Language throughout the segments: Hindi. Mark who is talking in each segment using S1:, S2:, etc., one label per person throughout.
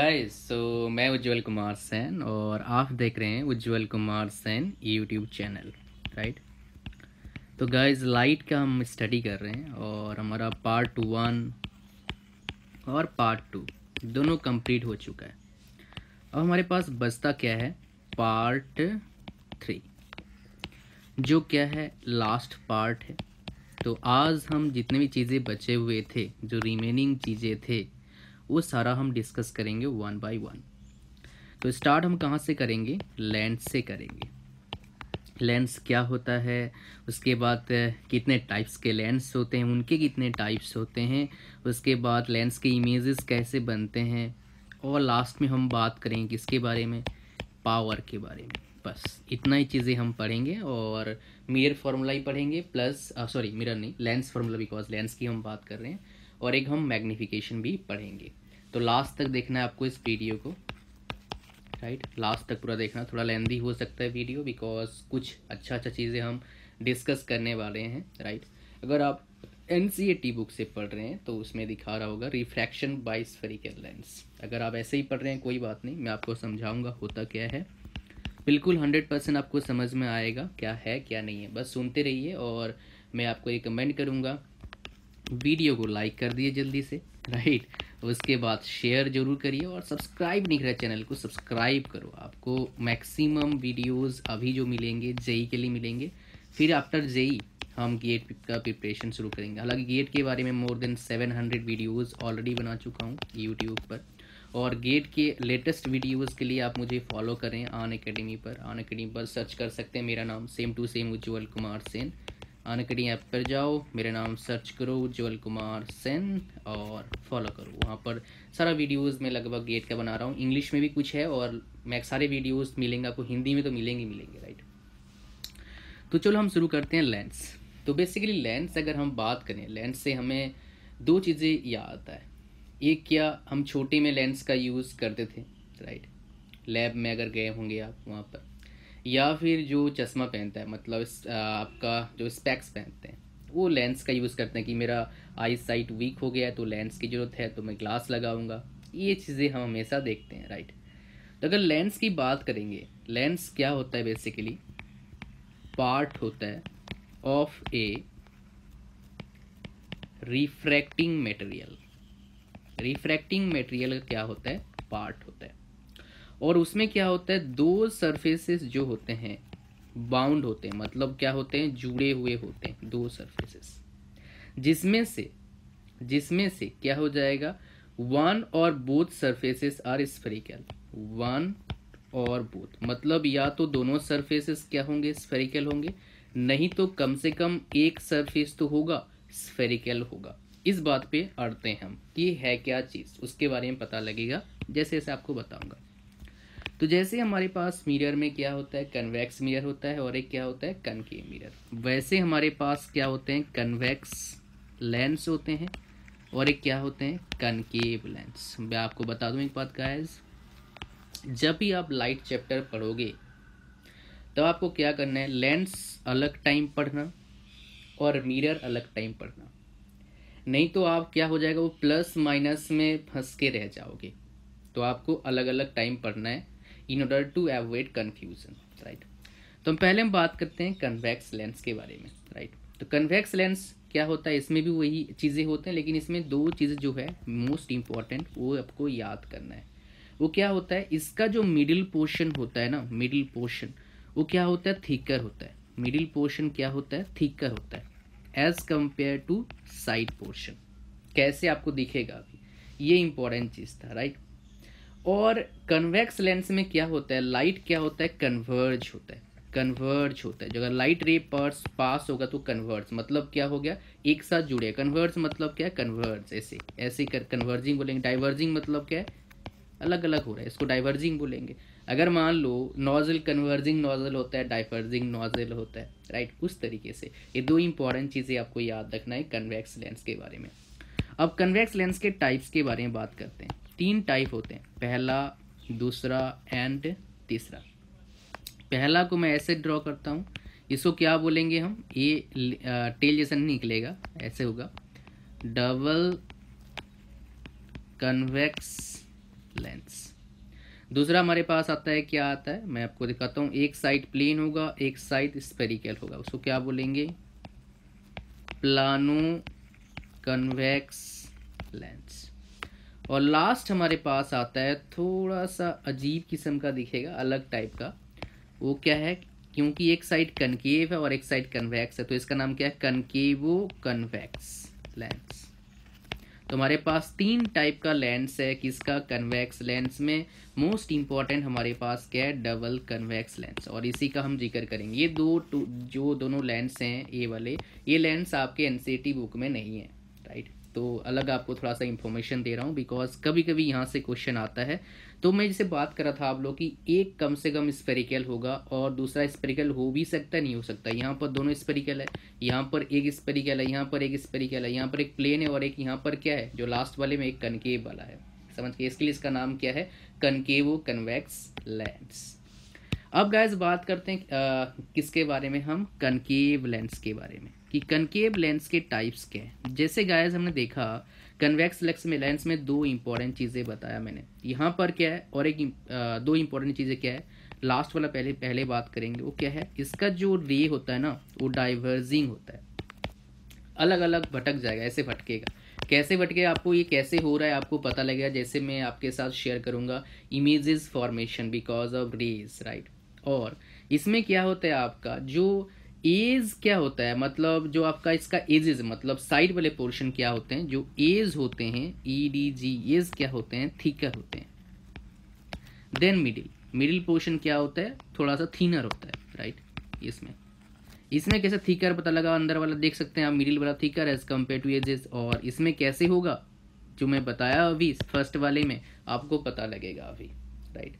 S1: गाइस मैं उज्जवल कुमार सेन और आप देख रहे हैं Ujjwal Kumar Sen YouTube channel. Right. तो गाइस लाइट का हम स्टडी कर रहे हैं और हमारा पार्ट 1 और पार्ट 2 दोनों कंप्लीट हो चुका है। अब हमारे पास बचता क्या है, पार्ट 3, जो क्या है लास्ट पार्ट है। तो आज हम जितने भी चीज़ें बचे हुए थे, जो रिमेनिंग चीज़ें थे, वो सारा हम डिस्कस करेंगे वन बाय वन। तो स्टार्ट हम कहाँ से करेंगे, लेंस से करेंगे। लेंस क्या होता है, उसके बाद कितने टाइप्स के लेंस होते हैं, उनके कितने टाइप्स होते हैं, उसके बाद लेंस के इमेजेस कैसे बनते हैं, और लास्ट में हम बात करेंगे किसके बारे में, पावर के बारे में। बस इतना ही चीज़ें हम पढ़ेंगे और मिरर फार्मूला ही पढ़ेंगे, प्लस सॉरी मिरर नहीं, लेंस फार्मूला, बिकॉज लेंस की हम बात कर रहे हैं, और एक हम मैग्नीफिकेशन भी पढ़ेंगे। तो लास्ट तक देखना है आपको इस वीडियो को। राइट, लास्ट तक पूरा देखना। थोड़ा लेंदी हो सकता है वीडियो, बिकॉज कुछ अच्छा चीज़ें हम डिस्कस करने वाले हैं। राइट, अगर आप NCERT बुक से पढ़ रहे हैं तो उसमें दिखा रहा होगा रिफ्रैक्शन बाय स्फेरिकल लेंस। अगर आप ऐसे ही पढ़ रहे हैं कोई बात नहीं, मैं आपको समझाऊंगा होता क्या है। बिल्कुल 100% आपको समझ में आएगा क्या है क्या नहीं है। बस सुनते रहिए और मैं आपको रिकमेंड करूँगा वीडियो को लाइक कर दिए जल्दी से। राइट, उसके बाद शेयर जरूर करिए और सब्सक्राइब नहीं करा चैनल को, सब्सक्राइब करो। आपको मैक्सिमम वीडियोस अभी जो मिलेंगे जेई के लिए मिलेंगे, फिर आफ्टर जेई हम गेट का प्रिपरेशन शुरू करेंगे। हालांकि गेट के बारे में मोर देन 700 वीडियोस ऑलरेडी बना चुका हूँ यूट्यूब पर, और गेट के लेटेस्ट वीडियोस के लिए आप मुझे फॉलो करें अन अकेडमी पर। अन अकेडमी पर सर्च कर सकते हैं मेरा नाम, same to same Ujjwal Kumar Sen. Unacademy app पर जाओ, मेरा नाम सर्च करो उज्जवल कुमार सेन और फॉलो करो। वहाँ पर सारा वीडियोस में लगभग गेट का बना रहा हूँ, इंग्लिश में भी कुछ है, और मैं सारे वीडियोस मिलेंगे आपको, हिंदी में तो मिलेंगे। राइट, तो चलो हम शुरू करते हैं लेंस। तो बेसिकली लेंस अगर हम बात करें, लेंस से हमें दो चीज़ें याद आता है। एक, क्या हम छोटे में लेंस का यूज़ करते थे, राइट, लैब में अगर गए होंगे आप वहाँ पर, या फिर जो चश्मा पहनता है, मतलब आपका जो स्पेक्स पहनते हैं, वो लेंस का यूज़ करते हैं कि मेरा आई साइट वीक हो गया है तो लेंस की ज़रूरत है तो मैं ग्लास लगाऊंगा। ये चीज़ें हम हमेशा देखते हैं। राइट, तो अगर लेंस की बात करेंगे, लेंस क्या होता है, बेसिकली पार्ट होता है of A refracting material. Refracting material क्या होता है, पार्ट होता है, और उसमें क्या होता है, दो सरफेसेस जो होते हैं बाउंड होते हैं, मतलब क्या होते हैं, जुड़े हुए होते हैं दो सरफेसेस, जिसमें से क्या हो जाएगा, वन और both surfaces are spherical. One और बोथ मतलब या तो दोनों सरफेसेस क्या होंगे, स्फेरिकल होंगे, नहीं तो कम से कम एक सरफेस तो होगा स्फेरिकल होगा। इस बात पे अड़ते हैं हम कि है क्या चीज़, उसके बारे में पता लगेगा जैसे जैसे आपको बताऊंगा। तो जैसे हमारे पास मिरर में क्या होता है, कन्वेक्स मिरर होता है, और एक क्या होता है, कनकेव मिरर। वैसे हमारे पास क्या होते हैं, कन्वेक्स लेंस होते हैं, और एक क्या होते हैं, कनकेव लेंस। मैं आपको बता दूं एक बात गाइस, जब भी आप लाइट चैप्टर पढ़ोगे तो आपको क्या करना है, लेंस अलग टाइम पढ़ना और मिरर अलग टाइम पढ़ना। नहीं तो आप क्या हो जाएगा, वो प्लस माइनस में फंस के रह जाओगे। तो आपको अलग अलग टाइम पढ़ना है in order to avoid confusion. Right, तो हम पहले हम बात करते हैं कन्वेक्स लेंस के बारे में। राइट, तो कन्वेक्स लेंस क्या होता है, इसमें भी वही चीज़ें होते हैं, लेकिन इसमें दो चीज़ें जो है मोस्ट इंपॉर्टेंट वो आपको याद करना है। वो क्या होता है, इसका जो मिडिल पोर्शन होता है ना, मिडिल पोर्शन वो क्या होता है, थिकर होता है। मिडिल पोर्शन क्या होता है, थिकर होता है as compared to side portion. कैसे आपको दिखेगा अभी, ये इंपॉर्टेंट चीज़ था। राइट, और कन्वेक्स लेंस में क्या होता है, लाइट क्या होता है, कन्वर्ज होता है। कन्वर्ज होता है, जो अगर लाइट रे पास होगा तो कन्वर्ज मतलब क्या हो गया, एक साथ जुड़े। कन्वर्ज मतलब क्या है, कन्वर्ज ऐसे ऐसे कर, कन्वर्जिंग बोलेंगे। डाइवर्जिंग मतलब क्या है, अलग अलग हो रहा है, इसको डाइवर्जिंग बोलेंगे। अगर मान लो नोजल कन्वर्जिंग नोजल होता है, डाइवर्जिंग नोजल होता है। राइट, उस तरीके से ये दो इंपॉर्टेंट चीज़ें आपको याद रखना है कन्वेक्स लेंस के बारे में। अब कन्वेक्स लेंस के टाइप्स के बारे में बात करते हैं। 3 टाइप होते हैं, पहला, दूसरा एंड तीसरा। पहला को मैं ऐसे ड्रॉ करता हूँ, इसको क्या बोलेंगे हम, ये टेल जैसा नहीं निकलेगा, ऐसे होगा, डबल कन्वेक्स लेंस। दूसरा हमारे पास आता है, क्या आता है मैं आपको दिखाता हूँ, एक साइड प्लेन होगा, एक साइड स्फेरिकल होगा, उसको क्या बोलेंगे, प्लानो कन्वेक्स लेंस। और लास्ट हमारे पास आता है थोड़ा सा अजीब किस्म का दिखेगा, अलग टाइप का, वो क्या है, क्योंकि एक साइड कनकेव है और एक साइड कन्वेक्स है तो इसका नाम क्या है, कनकेवो कन्वेक्स लेंस। तो हमारे पास 3 टाइप का लेंस है, किसका, कन्वेक्स लेंस में मोस्ट इंपॉर्टेंट हमारे पास क्या है, डबल कन्वेक्स लेंस, और इसी का हम जिक्र करेंगे। ये जो दोनों लेंस हैं ये वाले, ये लेंस आपके एनसीईआरटी बुक में नहीं है, राइट। तो अलग आपको थोड़ा सा इंफॉर्मेशन दे रहा हूँ बिकॉज कभी कभी यहाँ से क्वेश्चन आता है। तो मैं जैसे बात कर रहा था आप लोग की, एक कम से कम स्फेरिकल होगा और दूसरा स्फेरिकल हो भी सकता है, नहीं हो सकता। यहाँ पर दोनों स्फेरिकल है, यहाँ पर एक स्फेरिकल है, यहाँ पर एक स्फेरिकल है, यहाँ पर एक प्लेन है और एक यहाँ पर क्या है, जो लास्ट वाले में एक कनकेव वाला है, समझ के, इसके लिए इसका नाम क्या है, कनकेवो कन्वेक्स लेंस। अब गाइस बात करते हैं किसके बारे में, हम कनकेव लेंस के बारे में, कि कनकेव लेंस के टाइप्स क्या हैं। जैसे गाइस हमने देखा कन्वेक्स लेंस में 2 इंपॉर्टेंट चीज़ें बताया मैंने, यहाँ पर क्या है, और एक 2 इंपॉर्टेंट चीज़ें क्या है, लास्ट वाला पहले बात करेंगे, वो क्या है, इसका जो रे होता है ना वो डाइवर्जिंग होता है, अलग अलग भटक जाएगा, ऐसे भटकेगा। कैसे भटकेगा, आपको ये कैसे हो रहा है आपको पता लगेगा जैसे मैं आपके साथ शेयर करूंगा, images formation because of rays, right. और इसमें क्या होता है, आपका जो एज क्या होता है, मतलब जो आपका इसका एजेस, मतलब साइड वाले पोर्शन क्या होते हैं, जो एज होते हैं, EDG एज क्या होते हैं, थिकर होते हैं। देन मिडिल पोर्शन क्या होता है, थोड़ा सा थिनर होता है, राइट। इसमें कैसे थिकर पता लगा, अंदर वाला देख सकते हैं आप, मिडिल वाला thicker edge compare to edges. और इसमें कैसे होगा, जो मैं बताया अभी फर्स्ट वाले में, आपको पता लगेगा अभी, राइट।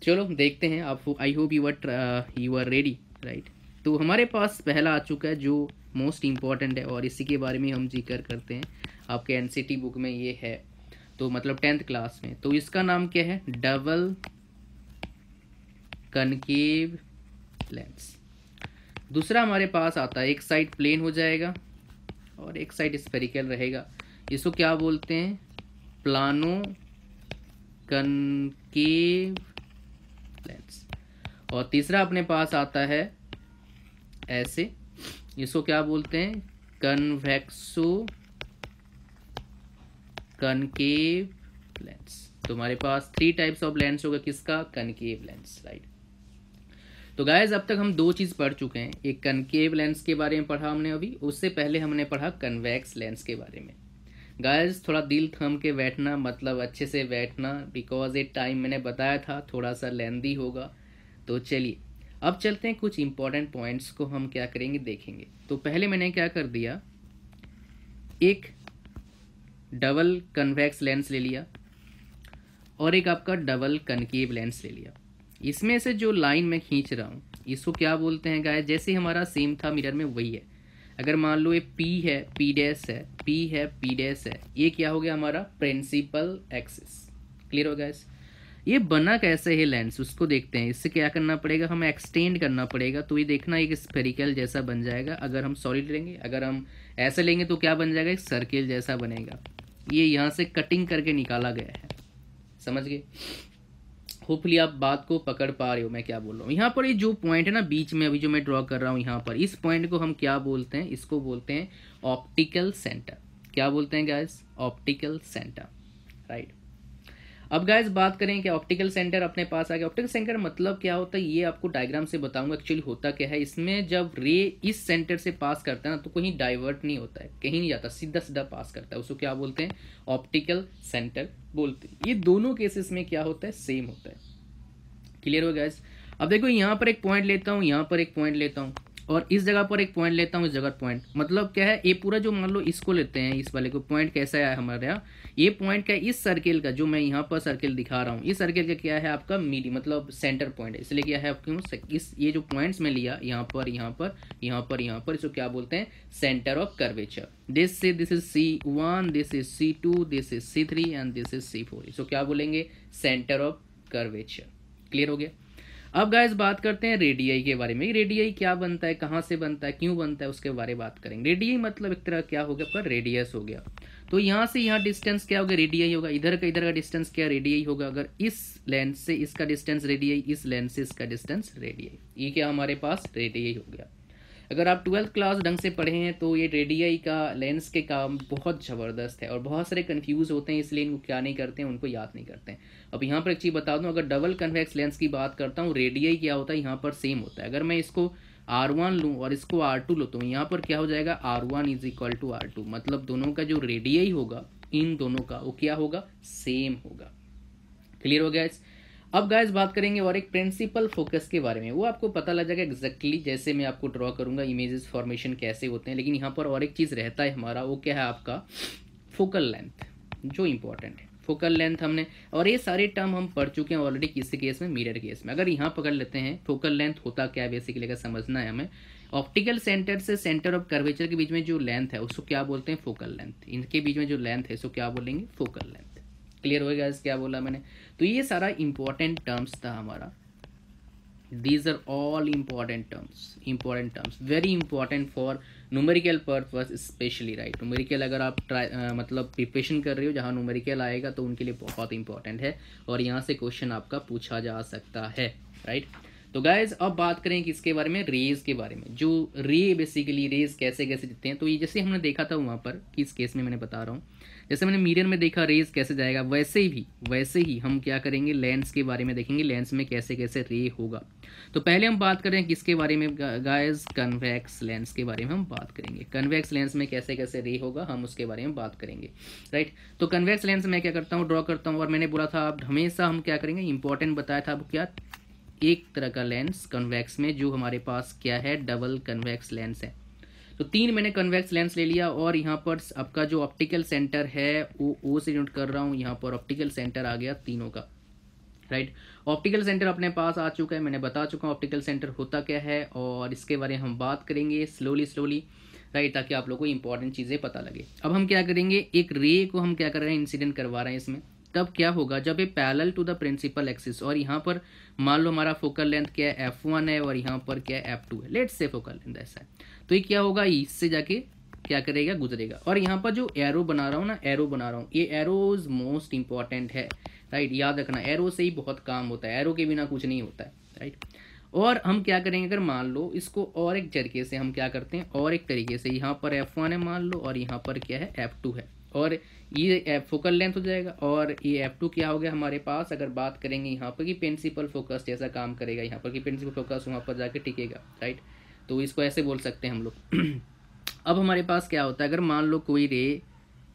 S1: चलो देखते हैं, आप I hope you are ready, right. तो हमारे पास पहला आ चुका है जो मोस्ट इम्पॉर्टेंट है और इसी के बारे में हम जिक्र करते हैं, आपके एनसीईआरटी बुक में ये है, तो मतलब 10th क्लास में। तो इसका नाम क्या है, डबल कनकेव लेंस। दूसरा हमारे पास आता है, एक साइड प्लेन हो जाएगा और एक साइड स्फेरिकल रहेगा, इसको क्या बोलते हैं, प्लानो कनकेव लेंस। और तीसरा अपने पास आता है ऐसे, इसको क्या बोलते हैं, कन्वेक्सो कनकेव लेंस। तो हमारे पास 3 टाइप्स ऑफ लेंस होगा, किसका, कनकेव लेंस, राइट। तो गाइस अब तक हम 2 चीज़ पढ़ चुके हैं, एक कनकेव लेंस के बारे में पढ़ा हमने अभी, उससे पहले हमने पढ़ा कन्वेक्स लेंस के बारे में। गाइस थोड़ा दिल थम के बैठना, मतलब अच्छे से बैठना, बिकॉज ये टाइम मैंने बताया था थोड़ा सा लेंदी होगा। तो चलिए अब चलते हैं, कुछ इंपॉर्टेंट पॉइंट्स को हम क्या करेंगे, देखेंगे। तो पहले मैंने क्या कर दिया, एक डबल कन्वेक्स लेंस ले लिया और एक आपका डबल कनकेव लेंस ले लिया। इसमें से जो लाइन मैं खींच रहा हूँ इसको क्या बोलते हैं गाइस, जैसे हमारा सेम था मिरर में वही है। अगर मान लो ये P है, P डैश है, P है, P डैश है, ये क्या हो गया हमारा प्रिंसिपल एक्सिस। क्लियर हो गाइस। ये बना कैसे है लेंस, उसको देखते हैं। इससे क्या करना पड़ेगा, हमें एक्सटेंड करना पड़ेगा, तो ये देखना एक स्फेरिकल जैसा बन जाएगा। अगर हम सॉलिड लेंगे, अगर हम ऐसे लेंगे तो क्या बन जाएगा, एक सर्किल जैसा बनेगा। ये यहाँ से कटिंग करके निकाला गया है, समझ गए। होपफुली आप बात को पकड़ पा रहे हो मैं क्या बोल रहा हूँ। यहाँ पर ये जो पॉइंट है ना बीच में, अभी जो मैं ड्रॉ कर रहा हूँ यहाँ पर, इस पॉइंट को हम क्या बोलते हैं, इसको बोलते हैं ऑप्टिकल सेंटर। क्या बोलते हैं गाइस, ऑप्टिकल सेंटर, राइट। अब गाइस बात करें कि ऑप्टिकल सेंटर अपने पास आ गया। ऑप्टिकल सेंटर मतलब क्या होता है, ये आपको डायग्राम से बताऊंगा एक्चुअली होता क्या है। इसमें जब रे इस सेंटर से पास करता है ना, तो कहीं डाइवर्ट नहीं होता है, कहीं नहीं जाता, सीधा सीधा पास करता है, उसको क्या बोलते हैं, ऑप्टिकल सेंटर बोलते हैं। ये दोनों केसेस में क्या होता है, सेम होता है। क्लियर हो गाइस। अब देखो यहाँ पर एक पॉइंट लेता हूँ, यहाँ पर एक पॉइंट लेता हूँ और इस जगह पर एक पॉइंट लेता हूँ, इस जगह पॉइंट, मतलब क्या है, ये पूरा जो मान लो इसको लेते हैं, इस वाले को पॉइंट कैसा है हमारे यहाँ, ये पॉइंट का इस सर्किल का, जो मैं यहाँ पर सर्किल दिखा रहा हूँ, इस सर्किल का क्या है आपका मीडी, मतलब सेंटर पॉइंट है। इसलिए क्या है आपके इस ये जो पॉइंट्स में लिया, यहाँ पर, यहाँ पर, यहाँ पर, यहाँ पर, इसको क्या बोलते हैं, centre of curvature. This is C1, this is C2, this is C3 and this is C4। इसको क्या बोलेंगे, सेंटर ऑफ कर्वेचर। क्लियर हो गया। अब गाइस बात करते हैं रेडियाई के बारे में। रेडियाई क्या बनता है, कहाँ से बनता है, क्यों बनता है, उसके बारे में बात करेंगे। रेडियाई मतलब एक तरह क्या हो गया आपका, रेडियस हो गया। तो यहाँ से यहाँ डिस्टेंस क्या होगा, रेडियई होगा। इधर का डिस्टेंस क्या, रेडियई होगा। अगर इस लेंथ से इसका डिस्टेंस रेडियई, इस लेंथ से इसका डिस्टेंस रेडियई, ये क्या हमारे पास रेडियई हो गया। अगर आप 12th क्लास ढंग से पढ़े हैं तो ये रेडियई का लेंस के काम बहुत ज़बरदस्त है, और बहुत सारे कंफ्यूज होते हैं, इसलिए इनको क्या नहीं करते हैं, उनको याद नहीं करते हैं। अब यहाँ पर एक चीज़ बता दूँ, अगर डबल कन्वेक्स लेंस की बात करता हूँ, रेडियई क्या होता है यहाँ पर सेम होता है। अगर मैं इसको R1 लूँ और इसको R2 लूँ तो यहाँ पर क्या हो जाएगा, R1 is equal to R2, मतलब दोनों का जो रेडियई होगा इन दोनों का वो क्या होगा, सेम होगा। क्लियर हो गया। अब गाइस बात करेंगे और एक प्रिंसिपल फोकस के बारे में, वो आपको पता लग जाएगा एग्जैक्टली जैसे मैं आपको ड्रॉ करूंगा इमेजेस फॉर्मेशन कैसे होते हैं। लेकिन यहाँ पर और एक चीज़ रहता है हमारा, वो क्या है आपका फोकल लेंथ, जो इंपॉर्टेंट है। फोकल लेंथ हमने, और ये सारे टर्म हम पढ़ चुके हैं ऑलरेडी, किसी केस में, मिरर केस में। अगर यहाँ पकड़ लेते हैं फोकल लेंथ होता क्या है बेसिकली, अगर समझना है हमें, ऑप्टिकल सेंटर से सेंटर ऑफ कर्वेचर के बीच में जो लेंथ है उसको क्या बोलते हैं, फोकल लेंथ। इनके बीच में जो लेंथ है उसको क्या बोलेंगे, फोकल लेंथ। क्लियर हो गया क्या बोला मैंने। तो ये सारा इंपॉर्टेंट टर्म्स था हमारा, these are all important terms, very important for numerical purpose specially, right. Numerical अगर आप मतलब प्रिपरेशन कर रहे हो जहाँ न्यूमेरिकल आएगा तो उनके लिए बहुत इंपॉर्टेंट है, और यहाँ से क्वेश्चन आपका पूछा जा सकता है, राइट। तो गाइज अब बात करें किसके बारे में, रेज के बारे में। जो रे बेसिकली रेज कैसे कैसे दिखते हैं, तो ये जैसे हमने देखा था वहाँ पर, किस केस में मैंने बता रहा हूँ, जैसे मैंने मिरर में देखा रेज कैसे जाएगा, वैसे ही हम क्या करेंगे, लेंस के बारे में देखेंगे, लेंस में कैसे कैसे रे होगा। तो पहले हम बात करें किसके बारे में गाइस, कन्वेक्स लेंस के बारे में हम बात करेंगे। कन्वेक्स लेंस में कैसे कैसे रे होगा हम उसके बारे में बात करेंगे, राइट। तो कन्वेक्स लेंस में क्या करता हूँ, ड्रॉ करता हूँ, और मैंने बोला था अब हमेशा हम क्या करेंगे, इंपॉर्टेंट बताया था अब क्या, एक तरह का लेंस कन्वेक्स में जो हमारे पास क्या है, डबल कन्वेक्स लेंस है। तो 3 मैंने कन्वेक्स लेंस ले लिया, और यहाँ पर आपका जो ऑप्टिकल सेंटर है वो ओ से नोट कर रहा हूँ, यहाँ पर ऑप्टिकल सेंटर आ गया तीनों का, राइट। ऑप्टिकल सेंटर अपने पास आ चुका है, मैंने बता चुका हूँ ऑप्टिकल सेंटर होता क्या है, और इसके बारे में हम बात करेंगे स्लोली, राइट, ताकि आप लोगों को इंपॉर्टेंट चीज़ें पता लगे। अब हम क्या करेंगे, एक रे को हम क्या कर रहे हैं, इंसिडेंट करवा रहे हैं इसमें। तब क्या होगा, जब ये parallel to the principal axis, और यहाँ पर मान लो हमारा फोकल लेंथ क्या है, F1 है, और यहाँ पर क्या है, F2 है, लेट्स से फोकल लेंथ ऐसा है, तो ये क्या होगा, इससे जाके क्या करेगा, गुजरेगा। और यहाँ पर जो एरो बना रहा हूँ ना, ये एरोज मोस्ट इंपॉर्टेंट है, राइट। याद रखना, एरो से ही बहुत काम होता है, एरो के बिना कुछ नहीं होता है, राइट। और हम क्या करेंगे, अगर मान लो इसको और एक तरीके से हम क्या करते हैं, और एक तरीके से यहाँ पर F1 है मान लो, और यहाँ पर क्या है, F2 है, और ये फोकल लेंथ हो जाएगा, और ये F2 क्या हो गया हमारे पास। अगर बात करेंगे यहाँ पर कि प्रिंसिपल फोकस जैसा काम करेगा, यहाँ पर कि प्रिंसिपल फोकस वहाँ पर जाके टिकेगा, राइट। तो इसको ऐसे बोल सकते हैं हम लोग। अब हमारे पास क्या होता है, अगर मान लो कोई रे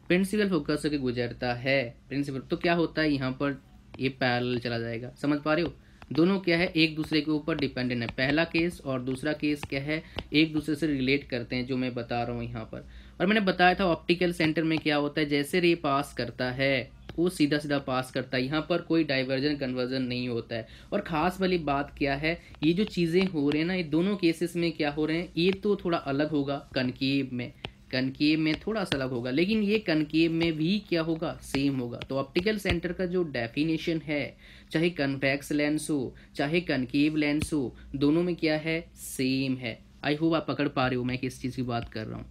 S1: प्रिंसिपल फोकस होकर गुजरता है, प्रिंसिपल, तो क्या होता है, यहाँ पर ये पैरेलल चला जाएगा, समझ पा रहे हो। दोनों क्या है, एक दूसरे के ऊपर डिपेंडेंट है, पहला केस और दूसरा केस क्या है, एक दूसरे से रिलेट करते हैं, जो मैं बता रहा हूँ यहाँ पर। और मैंने बताया था ऑप्टिकल सेंटर में क्या होता है, जैसे रे पास करता है वो सीधा सीधा पास करता है, यहाँ पर कोई डाइवर्जन कन्वर्जन नहीं होता है। और ख़ास वाली बात क्या है, ये जो चीज़ें हो रहे हैं ना, ये दोनों केसेस में क्या हो रहे हैं, ये तो थोड़ा अलग होगा कनकेव में थोड़ा सा अलग होगा, लेकिन ये कनकेव में भी क्या होगा, सेम होगा। तो ऑप्टिकल सेंटर का जो डेफिनेशन है, चाहे कन्वेक्स लेंस हो चाहे कनकेव लेंस हो, दोनों में क्या है, सेम है। आई होप आप पकड़ पा रहे हो मैं किस चीज़ की बात कर रहा हूँ।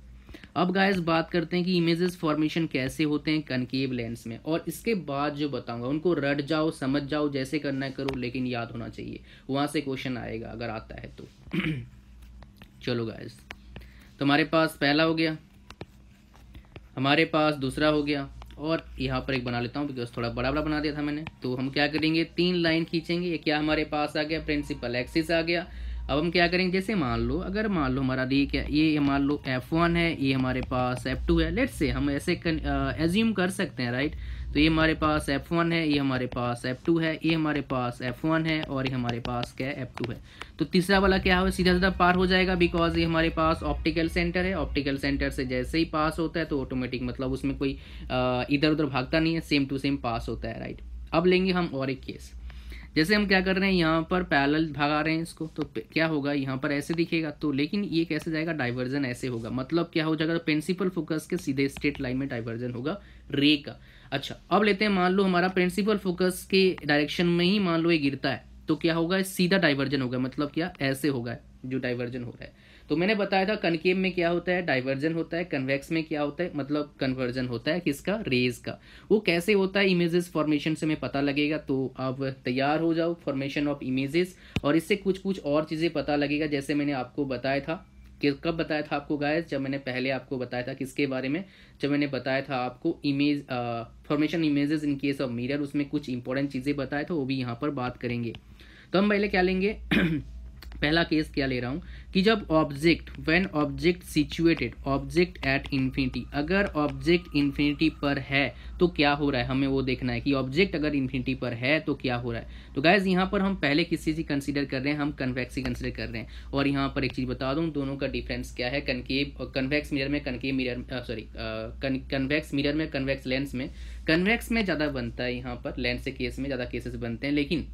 S1: अब गाइस बात करते हैं कि इमेजेस फॉर्मेशन कैसे होते हैं कनकेव लेंस में, और इसके बाद जो बताऊंगा उनको रट जाओ, समझ जाओ, जैसे करना है करो, लेकिन याद होना चाहिए, वहाँ से क्वेश्चन आएगा अगर आता है तो। चलो गाइस, तो हमारे पास पहला हो गया, हमारे पास दूसरा हो गया, और यहाँ पर एक बना लेता हूँ बिकॉज थोड़ा बड़ा बड़ा बना दिया था मैंने। तो हम क्या करेंगे, 3 लाइन खींचेंगे, ये क्या हमारे पास आ गया, प्रिंसिपल एक्सिस आ गया। अब हम क्या करेंगे, जैसे मान लो हमारा डी क्या, ये मान लो F1 है, ये हमारे पास F2 है, लेट्स से हम ऐसे एज्यूम कर सकते हैं, राइट। तो ये हमारे पास F1 है, ये हमारे पास F2 है, ये हमारे पास F1 है, और ये हमारे पास क्या है, F2 है। तो तीसरा वाला क्या हो, सीधा सीधा पार हो जाएगा, बिकॉज ये हमारे पास ऑप्टिकल सेंटर है, ऑप्टिकल सेंटर से जैसे ही पास होता है तो ऑटोमेटिक, मतलब उसमें कोई इधर उधर भागता नहीं है, सेम टू सेम पास होता है, राइट। अब लेंगे हम और एक केस, जैसे हम क्या कर रहे हैं, यहाँ पर पैरेलल भगा रहे हैं इसको, तो क्या होगा, यहाँ पर ऐसे दिखेगा, तो लेकिन ये कैसे जाएगा, डाइवर्जन ऐसे होगा, मतलब क्या हो जाएगा, प्रिंसिपल फोकस के सीधे स्ट्रेट लाइन में डाइवर्जन होगा रे का। अच्छा, अब लेते हैं, मान लो हमारा प्रिंसिपल फोकस के डायरेक्शन में ही मान लो ये गिरता है, तो क्या होगा, सीधा डाइवर्जन होगा, मतलब क्या, ऐसे होगा जो डाइवर्जन हो रहा है। तो मैंने बताया था कनकेव में क्या होता है, डाइवर्जन होता है, कन्वेक्स में क्या होता है, मतलब कन्वर्जन होता है किसका, रेज का। वो कैसे होता है इमेजेस फॉर्मेशन से हमें पता लगेगा। तो आप तैयार हो जाओ, फॉर्मेशन ऑफ इमेजेस, और इससे कुछ कुछ और चीज़ें पता लगेगा। जैसे मैंने आपको बताया था कि कब बताया था आपको गाइस, जब मैंने पहले आपको बताया था किसके बारे में, जब मैंने बताया था आपको image formation images in case of mirror, उसमें कुछ इंपॉर्टेंट चीज़ें बताया था, वो भी यहाँ पर बात करेंगे। तो हम पहले क्या लेंगे पहला केस क्या ले रहा हूं कि जब object, when object situated, object at infinity, अगर ऑब्जेक्ट इन्फिनिटी पर है तो क्या हो रहा है, हमें वो देखना है कि ऑब्जेक्ट अगर इन्फिनिटी पर है तो क्या हो रहा है। तो गाइज यहाँ पर हम पहले किस चीज़ कंसीडर कर रहे हैं, हम कन्वेक्स कंसीडर कर रहे हैं। और यहाँ पर एक चीज़ बता दूँ, दोनों का डिफरेंस क्या है, कनकेव और कन्वेक्स मिरर में, concave mirror sorry convex mirror में, कन्वेक्स लेंस में, कन्वेक्स में ज़्यादा बनता है, यहाँ पर लेंस के केस में ज़्यादा केसेस बनते हैं, लेकिन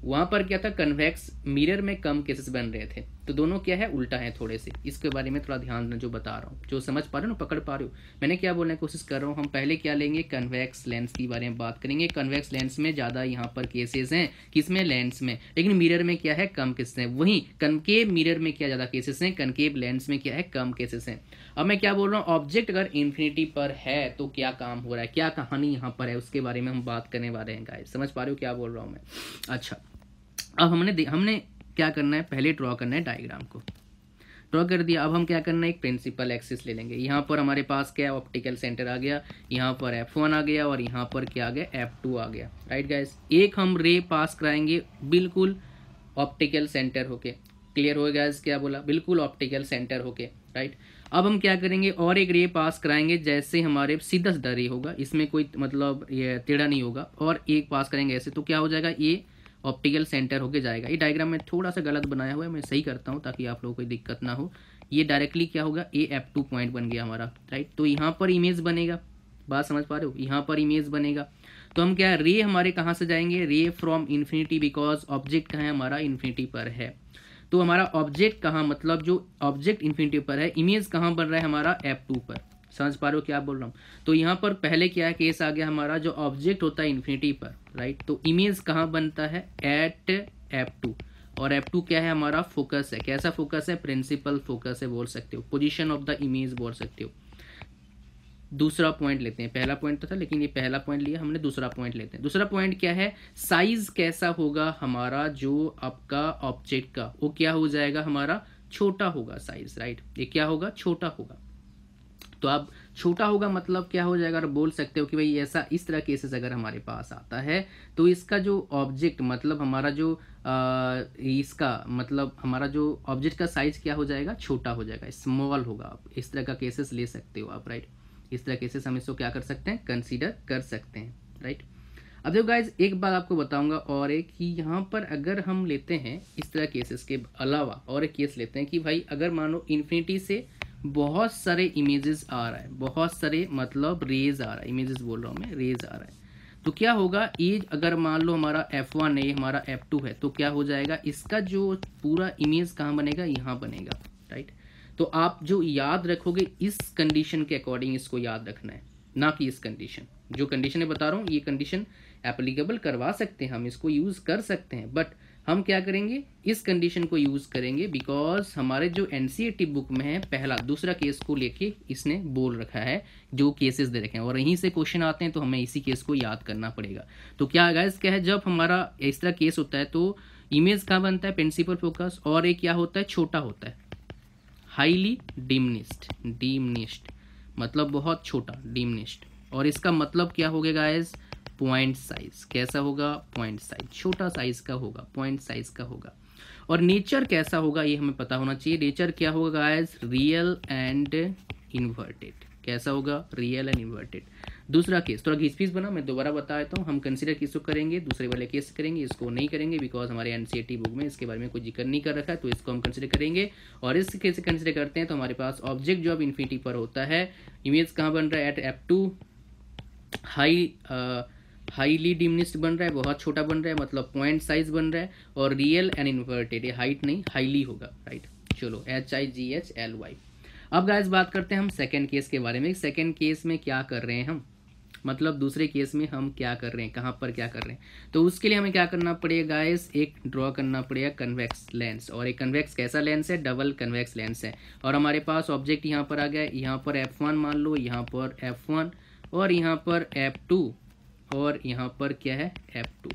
S1: वहां पर क्या था, कन्वेक्स मिरर में कम केसेस बन रहे थे। तो दोनों क्या है, उल्टा है थोड़े से। इसके बारे में थोड़ा ध्यान देना, जो बता रहा हूँ, जो समझ पा रहे हो ना, पकड़ पा रहे हो मैंने क्या बोलने की कोशिश कर रहा हूँ। हम पहले क्या लेंगे, कन्वेक्स लेंस के बारे में बात करेंगे। कन्वेक्स लेंस में ज़्यादा यहाँ पर केसेस हैं, किसमें, लेंस में, लेकिन मिरर में क्या है, कम केसेस हैं। वहीं कनकेव मिरर में क्या ज़्यादा केसेस हैं, कनकेव लेंस में क्या है, कम केसेस हैं। अब मैं क्या बोल रहा हूँ, ऑब्जेक्ट अगर इन्फिनिटी पर है तो क्या काम हो रहा है, क्या कहानी यहाँ पर है, उसके बारे में हम बात करने वाले हैं गाइस। समझ पा रहे हो क्या बोल रहा हूँ मैं। अच्छा, अब हमने क्या करना है, पहले ड्रॉ करना है डायग्राम को। ड्रॉ कर दिया। अब हम क्या करना है, एक प्रिंसिपल एक्सिस ले लेंगे। यहाँ पर हमारे पास क्या है, ऑप्टिकल सेंटर आ गया, यहाँ पर F1 आ गया, और यहाँ पर क्या आ गया, F2 आ गया। राइट गाइस, एक हम रे पास कराएंगे बिल्कुल ऑप्टिकल सेंटर होके। क्लियर हो गया, क्या बोला, बिल्कुल ऑप्टिकल सेंटर होके। राइट, अब हम क्या करेंगे, और एक रे पास कराएंगे, जैसे हमारे सीधा सीधा रे होगा, इसमें कोई मतलब ये टेढ़ा नहीं होगा, और एक पास करेंगे ऐसे, तो क्या हो जाएगा, ये ऑप्टिकल सेंटर होके जाएगा। ये डायग्राम में थोड़ा सा गलत बनाया हुआ है, मैं सही करता हूँ ताकि आप लोगों को कोई दिक्कत ना हो। ये डायरेक्टली क्या होगा, F2 पॉइंट बन गया हमारा। राइट, तो यहाँ पर इमेज बनेगा, बात समझ पा रहे हो, यहाँ पर इमेज बनेगा। तो हम क्या, रे हमारे कहाँ से जाएंगे, रे फ्रॉम इन्फिनिटी, बिकॉज ऑब्जेक्ट कहाँ है हमारा, इन्फिनिटी पर है। तो हमारा ऑब्जेक्ट कहाँ, मतलब जो ऑब्जेक्ट इन्फिनिटी पर है, इमेज कहाँ बन रहा है हमारा, F2 पर। समझ पा रहे हो क्या बोल रहा हूँ। तो यहाँ पर पहले क्या केस आ गया हमारा, जो ऑब्जेक्ट होता है इन्फिनिटी पर, राइट, तो इमेज कहाँ बनता है, एट F2। और F2 क्या है हमारा, फोकस है। कैसा फोकस है, प्रिंसिपल फोकस है बोल सकते हो, पोजीशन ऑफ द इमेज बोल सकते हो। दूसरा पॉइंट लेते हैं, पहला पॉइंट तो था लेकिन ये पहला पॉइंट लिया हमने, दूसरा पॉइंट लेते हैं। दूसरा पॉइंट क्या है, साइज कैसा होगा हमारा जो आपका ऑब्जेक्ट का, वो क्या हो जाएगा हमारा, छोटा होगा साइज। राइट, ये क्या होगा, छोटा होगा। तो अब छोटा होगा मतलब क्या हो जाएगा, बोल सकते हो कि भाई ऐसा, इस तरह केसेस अगर हमारे पास आता है तो इसका जो ऑब्जेक्ट, मतलब हमारा जो इसका मतलब हमारा जो ऑब्जेक्ट का साइज क्या हो जाएगा, छोटा हो जाएगा, स्मॉल होगा। आप इस तरह का केसेस ले सकते हो आप। राइट, इस तरह केसेस हम इसको क्या कर सकते हैं, कंसीडर कर सकते हैं। राइट, अब देखो गाइज, एक बात आपको बताऊंगा और एक कि यहाँ पर अगर हम लेते हैं इस तरह केसेस के अलावा और एक केस लेते हैं कि भाई अगर मानो इन्फिनिटी से बहुत सारे इमेजेस आ रहा है, बहुत सारे मतलब रेज आ रहा है, इमेजेस बोल रहा हूँ मैं, रेज आ रहा है, तो क्या होगा, ये अगर मान लो हमारा F1 है, हमारा F2 है, तो क्या हो जाएगा, इसका जो पूरा इमेज कहाँ बनेगा, यहाँ बनेगा। राइट, तो आप जो याद रखोगे इस कंडीशन के अकॉर्डिंग इसको याद रखना है, ना कि इस कंडीशन, जो कंडीशन मैं बता रहा हूँ ये कंडीशन एप्लीकेबल करवा सकते हैं, हम इसको यूज कर सकते हैं, बट हम क्या करेंगे, इस कंडीशन को यूज करेंगे बिकॉज हमारे जो एनसीईआरटी बुक में है पहला दूसरा केस को लेके इसने बोल रखा है, जो केसेस दे रखे हैं और यहीं से क्वेश्चन आते हैं, तो हमें इसी केस को याद करना पड़ेगा। तो क्या गाइस, क्या है, जब हमारा इस तरह केस होता है तो इमेज कहाँ बनता है, प्रिंसिपल फोकस, और एक क्या होता है, छोटा होता है, हाईली डिमिनिश्ड मतलब बहुत छोटा, डिमिनिश्ड। और इसका मतलब क्या हो गया गाइस, पॉइंट साइज। कैसा होगा, पॉइंट साइज, छोटा साइज का होगा, पॉइंट साइज का होगा। और नेचर कैसा होगा ये हमें पता होना चाहिए। नेचर क्या होगा गाइस, रियल एंड इन्वर्टेड। कैसा होगा, रियल एंड इन्वर्टेड। दूसरा केस थोड़ा घिस पीस बना, मैं दोबारा बता देता हूँ। हम कंसीडर किसको करेंगे, दूसरे वाले केस करेंगे, इसको नहीं करेंगे बिकॉज हमारे एनसीईआरटी बुक में इसके बारे में कोई जिक्र नहीं कर रखा है, तो इसको हम कंसीडर करेंगे। और इस केस से कंसीडर करते हैं तो हमारे पास ऑब्जेक्ट जो अब इन्फिनिटी पर होता है, इमेज कहाँ बन रहा है, एट F2, हाईली डिमिनिश्ड बन रहा है, बहुत छोटा बन रहा है, मतलब पॉइंट साइज बन रहा है। और रियल एंड इन्वर्टेड, ये हाइट नहीं हाईली होगा। राइट, चलो HIGHLY। अब गाइस बात करते हैं हम सेकंड केस के बारे में। सेकंड केस में क्या कर रहे हैं हम, मतलब दूसरे केस में हम क्या कर रहे हैं, कहाँ पर क्या कर रहे हैं। तो उसके लिए हमें क्या करना पड़ेगा गाइस, एक ड्रॉ करना पड़ेगा कन्वेक्स लेंस। और एक कन्वेक्स कैसा लेंस है, डबल कन्वेक्स लेंस है। और हमारे पास ऑब्जेक्ट यहाँ पर आ गया, यहाँ पर F1 मान लो, यहाँ पर F1 और यहाँ पर F2 और यहाँ पर क्या है F2।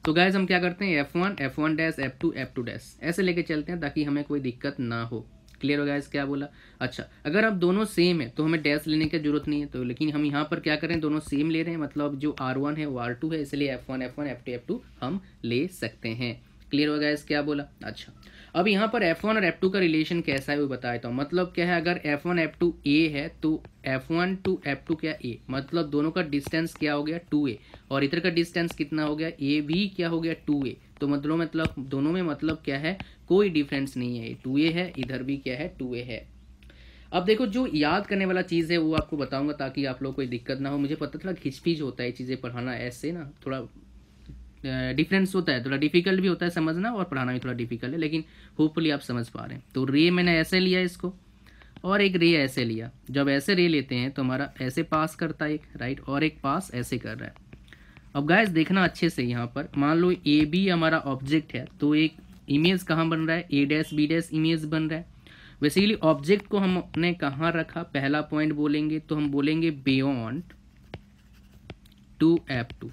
S1: तो गाइस हम क्या करते हैं, F1 F1 dash F2 F2 dash ऐसे लेके चलते हैं ताकि हमें कोई दिक्कत ना हो। क्लियर हो गाइस क्या बोला। अच्छा, अगर अब दोनों सेम है तो हमें डैश लेने की जरूरत नहीं है, तो लेकिन हम यहाँ पर क्या करें, दोनों सेम ले रहे हैं, मतलब जो R1 है वो R2 है, इसलिए F1 F1 F2 F2 हम ले सकते हैं। क्लियर हो गाइस क्या बोला। अच्छा, अब यहाँ पर F1 और F2 का रिलेशन कैसा है वो बता देता हूँ। मतलब क्या है, अगर F1 F2 A है तो F1 to F2 क्या A, मतलब दोनों का डिस्टेंस क्या हो गया 2A, और इधर का डिस्टेंस कितना हो गया A भी क्या हो गया 2A। तो मतलब दोनों में मतलब क्या है, कोई डिफरेंस नहीं है, 2A है, इधर भी क्या है 2A है। अब देखो जो याद करने वाला चीज़ है वो आपको बताऊंगा ताकि आप लोग को कोई दिक्कत ना हो। मुझे पता थोड़ा खिचपिच होता है चीज़ें पढ़ाना, ऐसे ना थोड़ा डिफरेंस होता है, थोड़ा डिफिकल्ट भी होता है समझना और पढ़ाना भी थोड़ा डिफिकल्ट है, लेकिन होपफुली आप समझ पा रहे हैं। तो रे मैंने ऐसे लिया इसको और एक रे ऐसे लिया। जब ऐसे रे लेते हैं तो हमारा ऐसे पास करता है एक, राइट, और एक पास ऐसे कर रहा है। अब गाइस देखना अच्छे से, यहाँ पर मान लो ए बी हमारा ऑब्जेक्ट है, तो एक इमेज कहाँ बन रहा है, ए डैश बी डैश इमेज बन रहा है। बेसिकली ऑब्जेक्ट को हमने कहाँ रखा, पहला पॉइंट बोलेंगे तो हम बोलेंगे बियॉन्ड टू F2।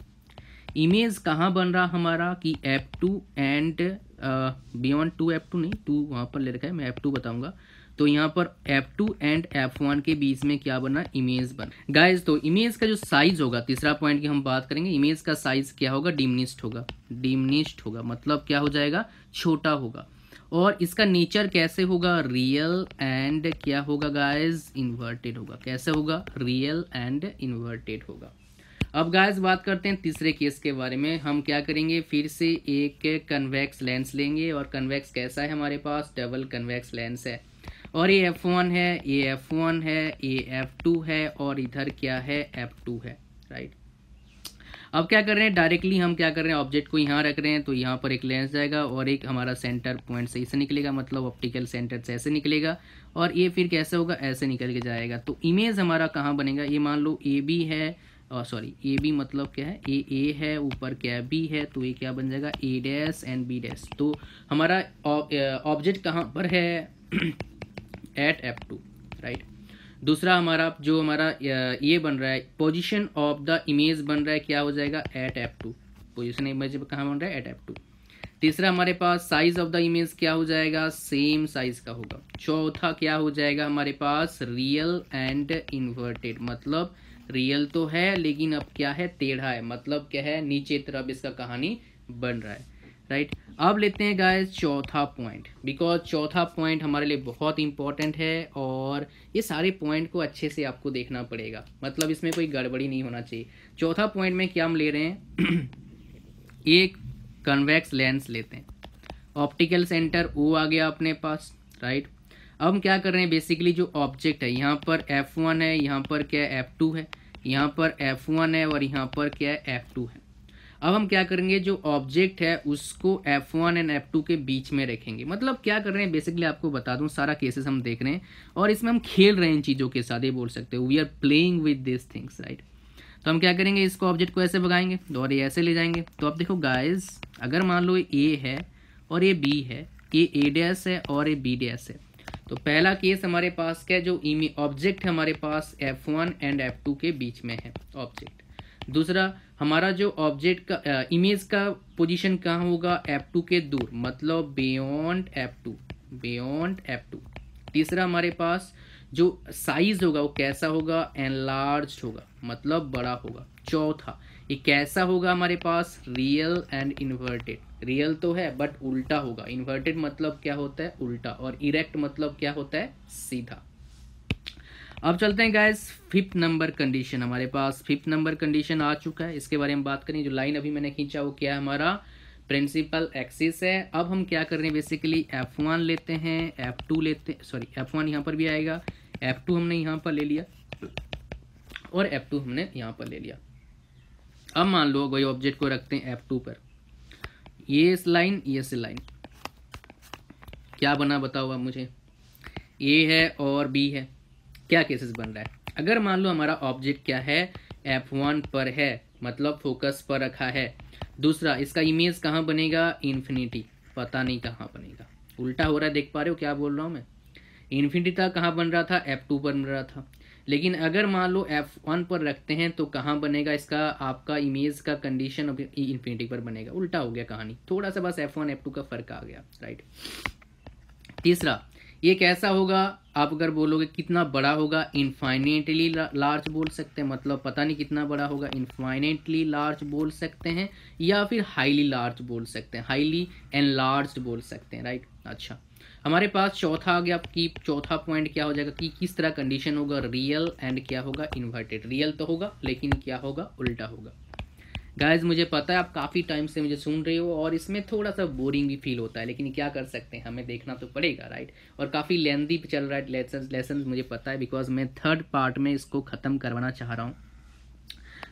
S1: इमेज कहाँ बन रहा हमारा कि F2 and beyond to F2 नहीं, 2 वहाँ पर ले रखा है, मैं F2 बताऊंगा। तो यहाँ पर F2 एंड F1 के बीच में क्या बना, इमेज बना। गाइज तो इमेज का जो साइज होगा, तीसरा पॉइंट की हम बात करेंगे, इमेज का साइज क्या होगा, डिमिनिश्ड होगा। डिमिनिश्ड होगा मतलब क्या हो जाएगा, छोटा होगा। और इसका नेचर कैसे होगा, रियल एंड क्या होगा गाइज, इन्वर्टेड होगा। कैसे होगा, रियल एंड इन्वर्टेड होगा। अब गाइस बात करते हैं तीसरे केस के बारे में। हम क्या करेंगे, फिर से एक कन्वेक्स लेंस लेंगे, और कन्वेक्स कैसा है हमारे पास, डबल कन्वेक्स लेंस है। और ये F1 है, ये F1 है, ये F2 है, और इधर क्या है F2 है, राइट। अब क्या कर रहे हैं, डायरेक्टली हम क्या कर रहे हैं, ऑब्जेक्ट को यहाँ रख रहे हैं, तो यहाँ पर एक लेंस जाएगा और एक हमारा सेंटर पॉइंट से इसे निकलेगा, मतलब ऑप्टिकल सेंटर से ऐसे निकलेगा, और ये फिर कैसे होगा, ऐसे निकल के जाएगा। तो इमेज हमारा कहाँ बनेगा, ये मान लो ए बी है, सॉरी ए बी मतलब क्या है, ए है, ऊपर क्या बी है, तो ये क्या बन जाएगा, ए डैश एंड बी डैश। तो हमारा ऑब्जेक्ट कहाँ पर है एट F2, राइट। दूसरा हमारा जो हमारा ये बन रहा है, पोजीशन ऑफ द इमेज बन रहा है, क्या हो जाएगा एट F2। पोजीशन इमेज कहाँ बन रहा है, एट F2। तीसरा हमारे पास साइज ऑफ द इमेज क्या हो जाएगा, सेम साइज का होगा। चौथा क्या हो जाएगा हमारे पास, रियल एंड इन्वर्टेड, मतलब रियल तो है लेकिन अब क्या है, टेढ़ा है, मतलब क्या है, नीचे तरफ इसका कहानी बन रहा है, राइट। अब लेते हैं गाइस चौथा पॉइंट, बिकॉज चौथा पॉइंट हमारे लिए बहुत इंपॉर्टेंट है, और ये सारे पॉइंट को अच्छे से आपको देखना पड़ेगा, मतलब इसमें कोई गड़बड़ी नहीं होना चाहिए। चौथा पॉइंट में क्या हम ले रहे हैं एक कन्वेक्स लेंस लेते हैं, ऑप्टिकल सेंटर O आ गया अपने पास, राइट। अब हम क्या कर रहे हैं, बेसिकली जो ऑब्जेक्ट है, यहाँ पर F1 है, यहाँ पर क्या है F2 है, यहाँ पर F1 है, और यहाँ पर क्या है F2 है। अब हम क्या करेंगे, जो ऑब्जेक्ट है उसको F1 एंड F2 के बीच में रखेंगे। मतलब क्या कर रहे हैं, बेसिकली आपको बता दूं, सारा केसेस हम देख रहे हैं और इसमें हम खेल रहे हैं इन चीज़ों के साथ, ये बोल सकते हो, we are playing with this things, right. तो हम क्या करेंगे, इसको ऑब्जेक्ट को ऐसे भगाएंगे और ये ऐसे ले जाएंगे। तो अब देखो गाइज, अगर मान लो ये A है और ये B है, ये A डैश है और ये B डैश है, तो पहला केस हमारे पास क्या है, जो ऑब्जेक्ट है हमारे पास F1 एंड F2 के बीच में है ऑब्जेक्ट। दूसरा हमारा जो ऑब्जेक्ट का इमेज का पोजीशन कहाँ होगा, F2 के दूर, मतलब बियॉन्ड F2, बियॉन्ड F2। तीसरा हमारे पास जो साइज होगा वो कैसा होगा, एनलार्ज्ड होगा, मतलब बड़ा होगा। चौथा ये कैसा होगा हमारे पास, रियल एंड इन्वर्टेड। रियल तो है बट उल्टा होगा, इन्वर्टेड मतलब क्या होता है, उल्टा, और इरेक्ट मतलब क्या होता है, सीधा। अब चलते हैं गाइस फिफ्थ नंबर कंडीशन, हमारे पास फिफ्थ नंबर कंडीशन आ चुका है, इसके बारे में बात करें। जो लाइन अभी मैंने खींचा वो क्या है, हमारा प्रिंसिपल एक्सिस है। अब हम क्या कर रहे हैं, बेसिकली F1 लेते हैं, F2 लेते हैं, सॉरी F1 यहाँ पर भी आएगा, F2 हमने यहाँ पर ले लिया और F2 हमने यहाँ पर ले लिया। अब मान लो कोई ऑब्जेक्ट को रखते हैं F2 पर, ये इस लाइन, ये इस लाइन, क्या बना बताओ आप मुझे, A है और B है, क्या केसेस बन रहा है, अगर मान लो हमारा ऑब्जेक्ट क्या है, F1 पर है, मतलब फोकस पर रखा है। दूसरा, इसका इमेज कहाँ बनेगा, इन्फिनिटी, पता नहीं कहाँ बनेगा, उल्टा हो रहा है, देख पा रहे हो क्या बोल रहा हूँ मैं। इन्फिनिटी था, कहाँ बन रहा था, F2 पर बन रहा था। लेकिन अगर मान लो F1 पर रखते हैं तो कहाँ बनेगा इसका, आपका इमेज का कंडीशन इन्फिनिटी पर बनेगा। उल्टा हो गया कहानी, थोड़ा सा बस F1 F2 का फर्क आ गया, राइट। तीसरा, ये कैसा होगा, आप अगर बोलोगे कितना बड़ा होगा, इनफाइनेटली लार्ज बोल सकते हैं, मतलब पता नहीं कितना बड़ा होगा, इनफाइनेटली लार्ज बोल सकते हैं, या फिर हाईली लार्ज बोल सकते हैं, हाईली एनलार्ज्ड बोल सकते हैं, राइट। अच्छा, हमारे पास चौथा आ गया कि चौथा पॉइंट क्या हो जाएगा कि किस तरह कंडीशन होगा, रियल एंड क्या होगा, इन्वर्टेड। रियल तो होगा लेकिन क्या होगा, उल्टा होगा। गाइज मुझे पता है आप काफ़ी टाइम से मुझे सुन रहे हो और इसमें थोड़ा सा बोरिंग भी फील होता है, लेकिन क्या कर सकते हैं, हमें देखना तो पड़ेगा, राइट। और काफ़ी लेंदी चल रहा है लेसन मुझे पता है, बिकॉज मैं थर्ड पार्ट में इसको ख़त्म करवाना चाह रहा हूँ।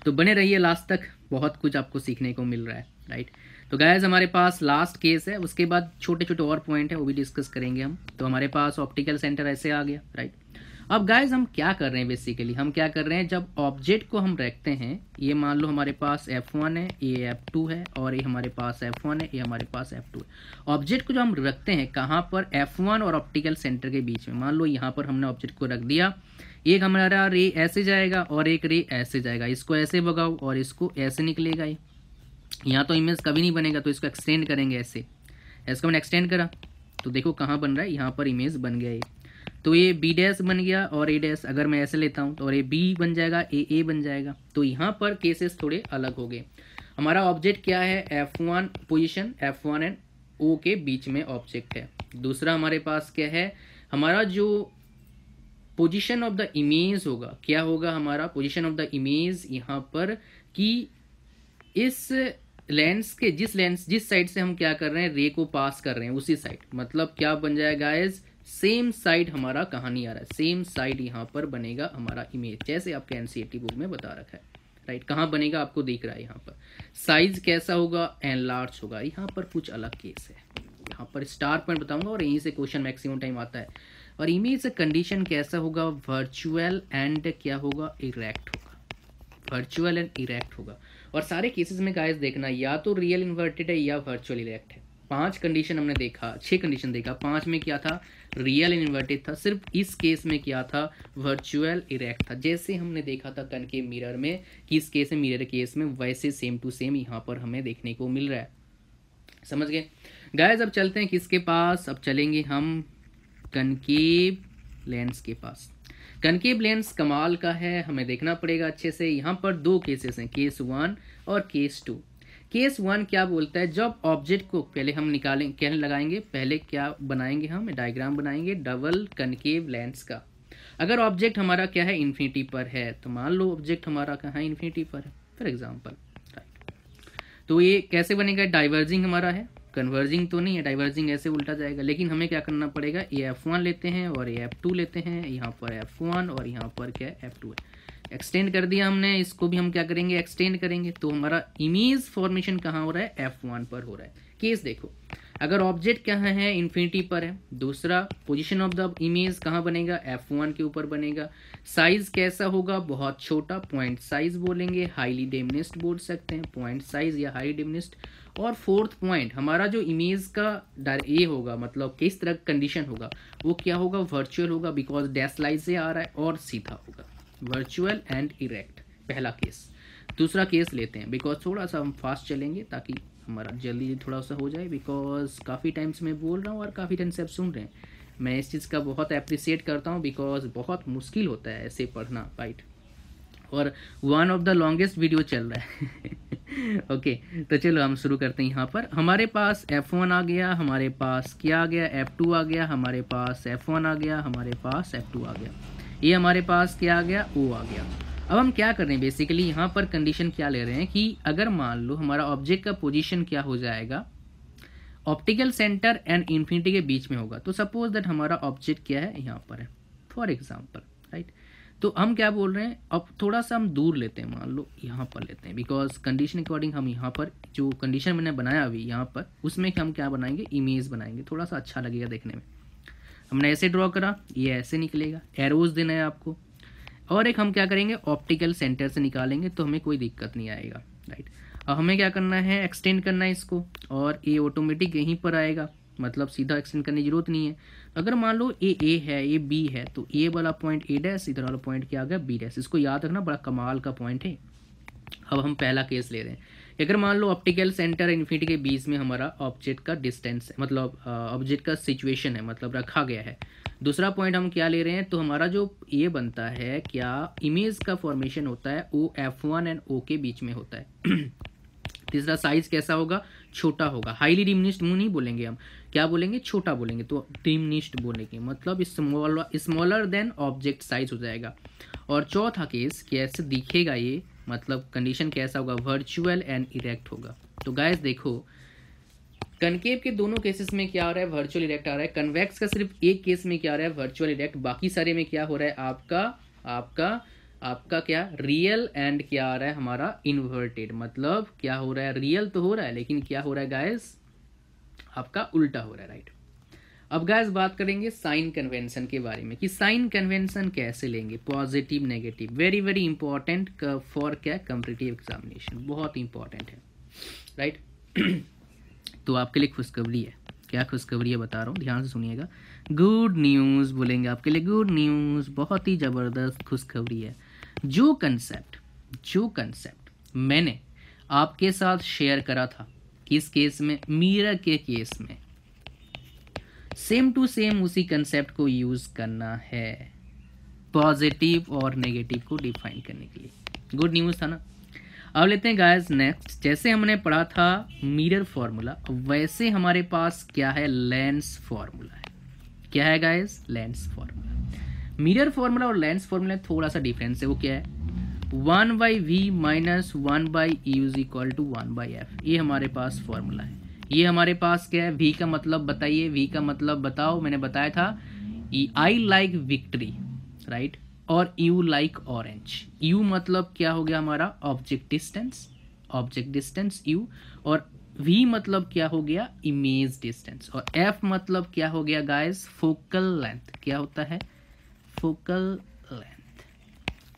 S1: तो बने रहिए लास्ट तक, बहुत कुछ आपको सीखने को मिल रहा है, राइट। तो गाइज हमारे पास लास्ट केस है, उसके बाद छोटे छोटे और पॉइंट है वो भी डिस्कस करेंगे हम। तो हमारे पास ऑप्टिकल सेंटर ऐसे आ गया, राइट। अब गाइज हम क्या कर रहे हैं, बेसिकली हम क्या कर रहे हैं, जब ऑब्जेक्ट को हम रखते हैं, ये मान लो हमारे पास F1 है, ये F2 है, और ये हमारे पास F1 है, ये हमारे पास F2 है। ऑब्जेक्ट को जो हम रखते हैं कहाँ पर, F1 और ऑप्टिकल सेंटर के बीच में। मान लो यहाँ पर हमने ऑब्जेक्ट को रख दिया, एक हमारा रे ऐसे जाएगा और एक रे ऐसे जाएगा, इसको ऐसे भगाओ और इसको ऐसे निकलेगा। ये यहाँ तो इमेज कभी नहीं बनेगा, तो इसको एक्सटेंड करेंगे ऐसे, इसको मैंने एक्सटेंड करा तो देखो कहाँ बन रहा है, यहाँ पर इमेज बन गया ये। तो ये बी डैश बन गया और ए डैश, अगर मैं ऐसे लेता हूँ तो और ये बी बन जाएगा, ए बन जाएगा। तो यहाँ पर केसेस थोड़े अलग हो गए। हमारा ऑब्जेक्ट क्या है, F1 position, F1 and O के बीच में ऑब्जेक्ट है। दूसरा हमारे पास क्या है, हमारा जो पोजीशन ऑफ द इमेज होगा, क्या होगा हमारा पोजीशन ऑफ द इमेज यहाँ पर, कि इस लेंस के जिस साइड से हम क्या कर रहे हैं, रे को पास कर रहे हैं, उसी साइड, मतलब क्या बन जाएगा गाइस, सेम साइड हमारा कहानी आ रहा है, सेम साइड यहाँ पर बनेगा हमारा इमेज, जैसे आपके एनसीईआरटी बुक में बता रखा है, राइट। कहाँ बनेगा आपको दिख रहा है यहाँ पर। साइज कैसा होगा, एनलार्ज होगा। यहाँ पर कुछ अलग केस है, यहाँ पर स्टार पॉइंट बताऊंगा और यहीं से क्वेश्चन मैक्सिमम टाइम आता है। और इमेज कंडीशन कैसा होगा, वर्चुअल एंड क्या होगा, इरेक्ट होगा, वर्चुअल एंड इरेक्ट होगा। और सारे केसेस में गाइस देखना, या तो रियल इन्वर्टेड है या वर्चुअल इरेक्ट है। 5 कंडीशन हमने देखा, 6 कंडीशन देखा, 5 में क्या था, रियल इन्वर्टेड था, सिर्फ इस केस में क्या था, वर्चुअल इरेक्ट था। जैसे हमने देखा था कनकेव मिरर में, कि इस केस में मिरर केस में, वैसे सेम टू सेम यहाँ पर हमें देखने को मिल रहा है। समझ गए गाइस। अब चलते हैं किसके पास, अब चलेंगे हम कनकेव लेंस के पास। कनकेव लेंस कमाल का है, हमें देखना पड़ेगा अच्छे से। यहाँ पर 2 केसेस हैं, केस 1 और केस 2। केस 1 क्या बोलता है, जब ऑब्जेक्ट को पहले हम निकालें, क्या लगाएंगे, पहले क्या बनाएंगे, हम डायग्राम बनाएंगे डबल कनकेव लेंस का। अगर ऑब्जेक्ट हमारा क्या है, इन्फिनिटी पर है, तो मान लो ऑब्जेक्ट हमारा कहाँ इन्फिनिटी पर है, फॉर एग्जाम्पल, तो ये कैसे बनेगा, डाइवर्जिंग हमारा है, कन्वर्जिंग तो नहीं है, डाइवर्जिंग ऐसे उल्टा जाएगा। लेकिन हमें क्या करना पड़ेगा, ये F1 लेते हैं और ये F2 लेते हैं, यहाँ पर F1 और यहाँ पर क्या है, F2 है। एक्सटेंड कर दिया हमने, इसको भी हम क्या करेंगे, एक्सटेंड करेंगे। तो हमारा इमेज फॉर्मेशन कहाँ हो रहा है, F1 पर हो रहा है। केस देखो, अगर ऑब्जेक्ट कहाँ है, इन्फिनिटी पर है। दूसरा, पोजीशन ऑफ द इमेज कहाँ बनेगा, F1 के ऊपर बनेगा। साइज कैसा होगा, बहुत छोटा, पॉइंट साइज बोलेंगे, हाईली डिमिनिश्ड बोल सकते हैं, पॉइंट साइज या हाई डिमिनिश्ड। और फोर्थ पॉइंट, हमारा जो इमेज का ये होगा, मतलब किस तरह कंडीशन होगा, वो क्या होगा, वर्चुअल होगा, बिकॉज डैश लाइन से आ रहा है, और सीधा होगा, वर्चुअल एंड इरेक्ट। पहला केस। दूसरा केस लेते हैं, बिकॉज थोड़ा सा हम फास्ट चलेंगे ताकि हमारा जल्दी थोड़ा सा हो जाए, बिकॉज काफ़ी टाइम से मैं बोल रहा हूँ और काफ़ी टाइम से आप सुन रहे हैं। मैं इस चीज़ का बहुत अप्रिसिएट करता हूँ, बिकॉज बहुत मुश्किल होता है ऐसे पढ़ना, राइट। और one of the longest video चल रहा है ओके, तो चलो हम शुरू करते हैं। यहाँ पर हमारे पास F1 आ गया, हमारे पास क्या आ गया, F2 आ गया, हमारे पास F1 आ गया, हमारे पास F2 आ गया, ये हमारे पास क्या आ गया, O आ गया। अब हम क्या कर रहे हैं, बेसिकली यहाँ पर कंडीशन क्या ले रहे हैं कि अगर मान लो हमारा ऑब्जेक्ट का पोजीशन क्या हो जाएगा, ऑप्टिकल सेंटर एंड इन्फिनिटी के बीच में होगा। तो सपोज दैट हमारा ऑब्जेक्ट क्या है, यहाँ पर है, फॉर एग्जाम्पल, राइट। तो हम क्या बोल रहे हैं, अब थोड़ा सा हम दूर लेते हैं, मान लो यहाँ पर लेते हैं, बिकॉज कंडीशन अकॉर्डिंग हम यहाँ पर जो कंडीशन मैंने बनाया अभी यहाँ पर, उसमें हम क्या बनाएंगे, इमेज बनाएंगे, थोड़ा सा अच्छा लगेगा देखने में। हमने ऐसे ड्रॉ करा, ये ऐसे निकलेगा, एरोज देना है आपको। और एक हम क्या करेंगे, ऑप्टिकल सेंटर से निकालेंगे, तो हमें कोई दिक्कत नहीं आएगा, राइट। अब हमें क्या करना है, एक्सटेंड करना है इसको, और ए ऑटोमेटिक यहीं पर आएगा, मतलब सीधा एक्सटेंड करने की जरूरत नहीं है। अगर मान लो ए है, ये बी है, तो ए वाला पॉइंट ए डैश, इधर वाला पॉइंट क्या आ गया बी डैश। इसको याद रखना, बड़ा कमाल का पॉइंट है। अब हम पहला केस ले रहे हैं, अगर मान लो ऑप्टिकल सेंटर इन्फिनिटी के बीच में हमारा ऑब्जेक्ट का डिस्टेंस है, मतलब ऑब्जेक्ट का सिचुएशन है, मतलब रखा गया है। दूसरा पॉइंट हम क्या ले रहे हैं, तो हमारा जो ये बनता है, क्या इमेज का फॉर्मेशन होता है ओ F1 एंड ओ के बीच में होता है। तीसरा साइज कैसा होगा, छोटा होगा। हाईली डिमिनिश्ड नहीं बोलेंगे हम, क्या बोलेंगे, छोटा बोलेंगे, तो डिमिनिश्ड बोलेंगे, मतलब स्मॉलर देन ऑब्जेक्ट साइज हो जाएगा। और चौथा केस कैसे दिखेगा ये, मतलब कंडीशन कैसा होगा, वर्चुअल एंड इरेक्ट होगा। तो गाइस देखो, कनकेव के दोनों केसेस में क्या आ रहा है, वर्चुअल इरेक्ट आ रहा है। कन्वेक्स का सिर्फ एक केस में क्या आ रहा है, वर्चुअल इरेक्ट। बाकी सारे में क्या हो रहा है, आपका क्या रियल एंड क्या आ रहा है हमारा इन्वर्टेड। मतलब क्या हो रहा है, रियल तो हो रहा है, लेकिन क्या हो रहा है गाइस, आपका उल्टा हो रहा है, राइट। अब गाइस बात करेंगे साइन कन्वेंशन के बारे में, कि साइन कन्वेंशन कैसे लेंगे, positive negative, very very important for क्या, कॉम्पिटिटिव एग्जामिनेशन, बहुत इंपॉर्टेंट है, राइट। तो आपके लिए खुशखबरी है, क्या खुशखबरी है बता रहा हूँ, ध्यान से सुनिएगा। गुड न्यूज़ बोलेंगे आपके लिए, गुड न्यूज़, बहुत ही ज़बरदस्त खुशखबरी है। जो कंसेप्ट मैंने आपके साथ शेयर करा था, किस केस में, मिरर के केस में, सेम टू सेम उसी कंसेप्ट को यूज करना है पॉजिटिव और नेगेटिव को डिफाइन करने के लिए। गुड न्यूज़ था ना। अब लेते हैं गाइस नेक्स्ट, जैसे हमने पढ़ा था मिरर फॉर्मूला, वैसे हमारे पास क्या है, लेंस फॉर्मूला है। क्या है guys, lens formula. Mirror formula और लेंस फॉर्मूला थोड़ा सा डिफरेंस है, वो क्या है, 1/v minus 1/u is equal to 1/f। ये हमारे पास फॉर्मूला है। ये हमारे पास क्या है, v का मतलब बताइए, v का मतलब बताओ, मैंने बताया था आई लाइक विक्ट्री, राइट, और यू लाइक ऑरेंज। यू मतलब क्या हो गया हमारा, ऑब्जेक्ट डिस्टेंस यू, और v मतलब क्या हो गया, इमेज डिस्टेंस, और f मतलब क्या हो गया गाइस, फोकल लेंथ। क्या होता है, focal length.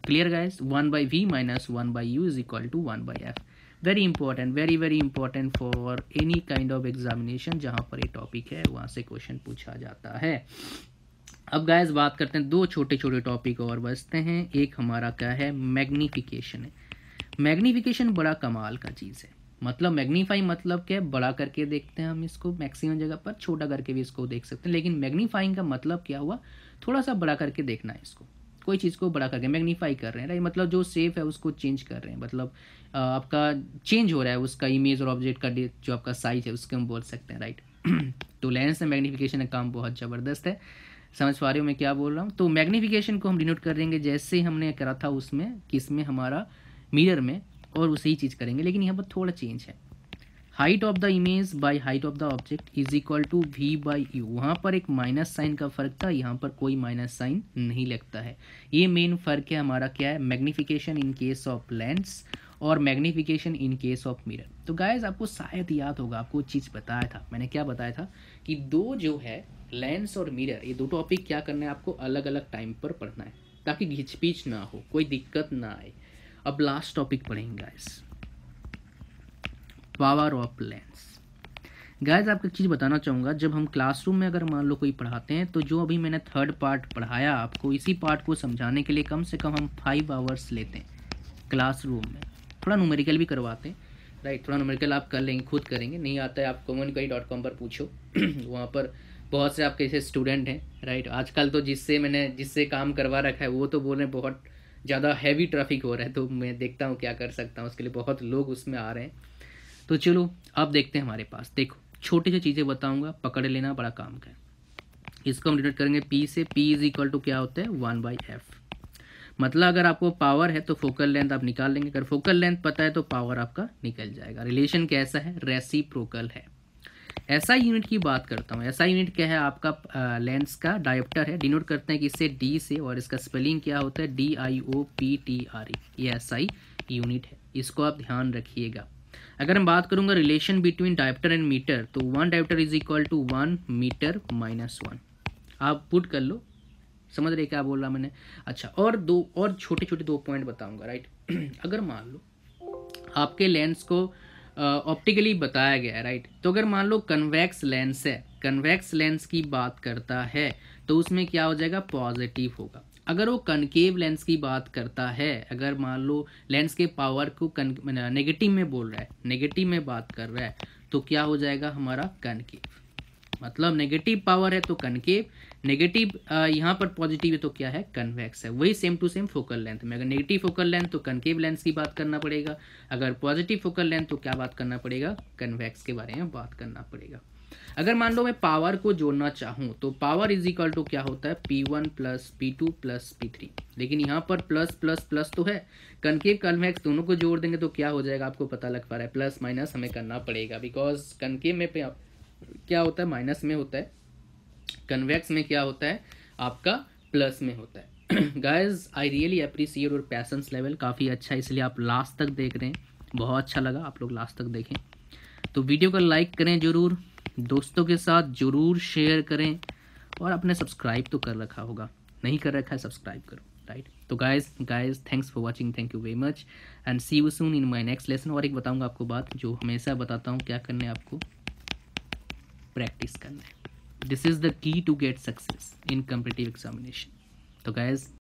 S1: Clear guys, 1/v minus 1/u is equal to 1/f। Very important, very very important for any kind of examination जहाँ पर ये टॉपिक है, वहाँ से क्वेश्चन पूछा जाता है। अब गाइस बात करते हैं, दो छोटे छोटे टॉपिक और बचते हैं। एक हमारा क्या है, मैग्निफिकेशन है। मैग्निफिकेशन बड़ा कमाल का चीज़ है, मतलब मैग्नीफाई मतलब क्या है, बड़ा करके देखते हैं हम इसको, मैक्सिमम जगह पर छोटा करके भी इसको देख सकते हैं, लेकिन मैग्नीफाइंग का मतलब क्या हुआ, थोड़ा सा बड़ा करके देखना है इसको। कोई चीज़ को बड़ा करके मैग्नीफाई कर रहे हैं, राइट, मतलब जो शेप है उसको चेंज कर रहे हैं, मतलब आपका चेंज हो रहा है उसका इमेज और ऑब्जेक्ट का जो आपका साइज है उसके हम बोल सकते हैं, राइट। तो लेंस में मैग्नीफिकेशन का काम बहुत ज़बरदस्त है। समझ पा रहे हो मैं क्या बोल रहा हूँ। तो मैग्नीफिकेशन को हम डिनोट कर देंगे जैसे हमने करा था उसमें, किसमें, हमारा मिरर में, और उसी चीज़ करेंगे, लेकिन यहाँ पर थोड़ा चेंज है। Height of the image by height of the object is equal to v/u। वहाँ पर एक माइनस साइन का फर्क था, यहाँ पर कोई माइनस साइन नहीं लगता है। ये मेन फर्क है हमारा, क्या है, magnification in case of lens और magnification in case of mirror. तो गाइज आपको शायद याद होगा, आपको चीज़ बताया था, मैंने क्या बताया था कि दो जो है लेंस और मिरर, ये दो टॉपिक क्या करना है आपको, अलग अलग टाइम पर पढ़ना है, ताकि घिचपिच ना हो, कोई दिक्कत ना आए। अब लास्ट टॉपिक पढ़ेंगे guys, power of lens. Guys आपको एक चीज़ बताना चाहूँगा, जब हम क्लासरूम में अगर मान लो कोई पढ़ाते हैं, तो जो अभी मैंने थर्ड पार्ट पढ़ाया आपको, इसी पार्ट को समझाने के लिए कम से कम हम 5 आवर्स लेते हैं क्लासरूम में। थोड़ा न्यूमेरिकल भी करवाते हैं, राइट, थोड़ा न्यूमेरिकल आप कर लेंगे, खुद करेंगे, नहीं आता है आप commonquery.com पर पूछो। वहाँ पर बहुत से आपके ऐसे स्टूडेंट हैं, राइट। आजकल तो जिससे काम करवा रखा है वो तो बोल रहे हैं बहुत ज़्यादा हैवी ट्रैफिक हो रहा है, तो मैं देखता हूँ क्या कर सकता हूँ, उसके लिए बहुत लोग उसमें आ रहे हैं। तो चलो अब देखते हैं हमारे पास, देखो छोटी सी चीज़ें बताऊंगा, पकड़ लेना, बड़ा काम का है। इसको हम डिनोट करेंगे P से। P इज इक्वल टू क्या होता है, 1/f। मतलब अगर आपको पावर है तो फोकल लेंथ आप निकाल लेंगे, अगर फोकल लेंथ पता है तो पावर आपका निकल जाएगा। रिलेशन कैसा है, रेसिप्रोकल है। ऐसा यूनिट की बात करता हूँ, ऐसा यूनिट क्या है, आपका लेंस का डायोप्टर है, डिनोट करते हैं कि इससे D से, और इसका स्पेलिंग क्या होता है, DIOPTRE। ये SI यूनिट है, इसको आप ध्यान रखिएगा। अगर मैं बात करूंगा relation between dioptre and metre, तो 1 dioptre is equal to 1 metre minus 1। आप पुट कर लो, समझ रहे क्या बोल रहा मैंने? अच्छा, और दो और छोटे छोटे 2 पॉइंट बताऊंगा, राइट। अगर मान लो आपके लेंस को ऑप्टिकली बताया गया है, राइट, तो अगर मान लो कन्वेक्स लेंस है, कन्वेक्स लेंस की बात करता है तो उसमें क्या हो जाएगा, पॉजिटिव होगा। अगर वो कनकेव लेंस की बात करता है, अगर मान लो लेंस के पावर को नेगेटिव में बोल रहा है, नेगेटिव में बात कर रहा है, तो क्या हो जाएगा हमारा, कनकेव। मतलब नेगेटिव पावर है तो कनकेव, नेगेटिव यहाँ पर पॉजिटिव है तो क्या है, कन्वेक्स है। वही same to same focal length में, अगर नेगेटिव फोकल लेंथ तो कनकेव लेंस की बात करना पड़ेगा, अगर पॉजिटिव फोकल लेंथ तो क्या बात करना पड़ेगा, कन्वेक्स के बारे में बात करना पड़ेगा। अगर मान लो मैं पावर को जोड़ना चाहूँ तो पावर इज इक्वल टू क्या होता है, P1 plus P2 plus P3, लेकिन यहाँ पर प्लस प्लस प्लस तो है, कनकेव कन्वेक्स दोनों को जोड़ देंगे तो क्या हो जाएगा, आपको पता लग पा रहा है, प्लस माइनस हमें करना पड़ेगा, बिकॉज कनकेव में क्या होता है, माइनस में होता है, कन्वेक्स में क्या होता है आपका, प्लस में होता है। Guys I really appreciate your passions level, काफ़ी अच्छा, इसलिए आप लास्ट तक देख रहे हैं, बहुत अच्छा लगा, आप लोग लास्ट तक देखें। तो वीडियो को लाइक करें ज़रूर, दोस्तों के साथ ज़रूर शेयर करें, और आपने सब्सक्राइब तो कर रखा होगा, नहीं कर रखा है सब्सक्राइब करो, राइट। तो guys thanks for watching, thank you very much and see you soon in my next lesson. और एक बताऊंगा आपको बात जो हमेशा बताता हूँ, क्या करना है आपको, प्रैक्टिस करना है। This is the key to get success in competitive examination. तो गाइज